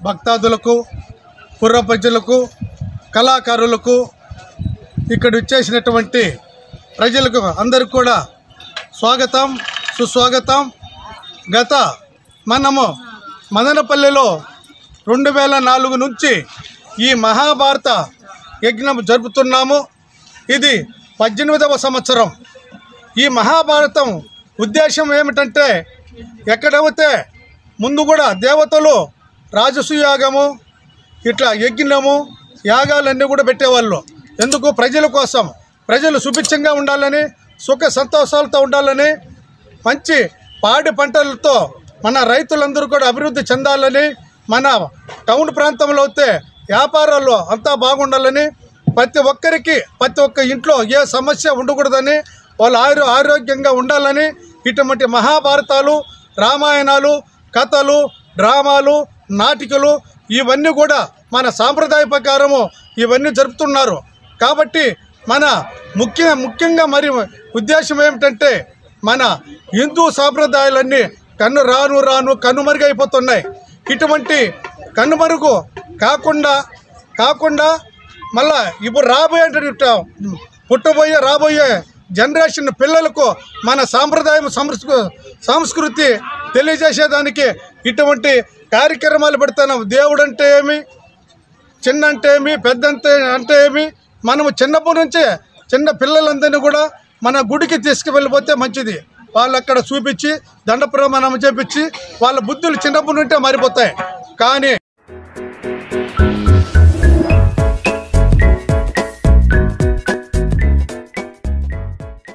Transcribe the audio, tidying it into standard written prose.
భక్తాదులకు, పుర ప్రజలకు, కళాకారులకు, ఇక్కడ వచ్చేసినటువంటి ప్రజలకు అందరికీ కూడా స్వాగతం, సుస్వాగతం. మనము మదనపల్లిలో 2004 నుంచి ఈ మహాభారత యజ్ఞం జరుపుతున్నాము. ఇది 18వ సంవత్సరం. ఈ మహాభారతం ఉద్దేశం ఏమిటంటే, ఎక్కడైతే ముందు కూడా దేవతలు రాజసూయాగము ఇట్లా యజ్ఞము యాగాలన్నీ కూడా పెట్టేవాళ్ళు. ఎందుకు? ప్రజల కోసం, ప్రజలు సుభిక్షంగా ఉండాలని, సుఖ సంతోషాలతో ఉండాలని, మంచి పాడి పంటలతో మన రైతులందరూ కూడా అభివృద్ధి చెందాలని, మన టౌన్ ప్రాంతంలో అయితే వ్యాపారాల్లో అంతా బాగుండాలని, ప్రతి ఒక్కరికి ప్రతి ఒక్క ఇంట్లో ఏ సమస్య ఉండకూడదని, వాళ్ళు ఆరోగ్యంగా ఉండాలని ఇటువంటి మహాభారతాలు, రామాయణాలు, కథలు, డ్రామాలు, నాటికలు ఇవన్నీ కూడా మన సాంప్రదాయ ప్రకారము ఇవన్నీ జరుపుతున్నారు. కాబట్టి మన ముఖ్యంగా మరి ఉద్దేశం ఏమిటంటే, మన హిందూ సాంప్రదాయాలన్నీ రాను కనుమరుగైపోతున్నాయి. ఇటువంటి కనుమరుగు కాకుండా మళ్ళా ఇప్పుడు రాబోయే జనరేషన్ పిల్లలకు మన సాంప్రదాయం సంస్కృతి తెలియజేసేదానికి ఇటువంటి కార్యక్రమాలు పెడుతున్నాం. దేవుడు అంటే ఏమి, చిన్న అంటే ఏమి, పెద్ద అంటే ఏమి, మనము చిన్నప్పటి నుంచే చిన్న పిల్లలందరినీ కూడా మన గుడికి తీసుకువెళ్ళిపోతే మంచిది. వాళ్ళు అక్కడ చూపించి దండ ప్రమాణం చేపించి వాళ్ళ బుద్ధులు చిన్నప్పటి నుంటే మారిపోతాయి. కానీ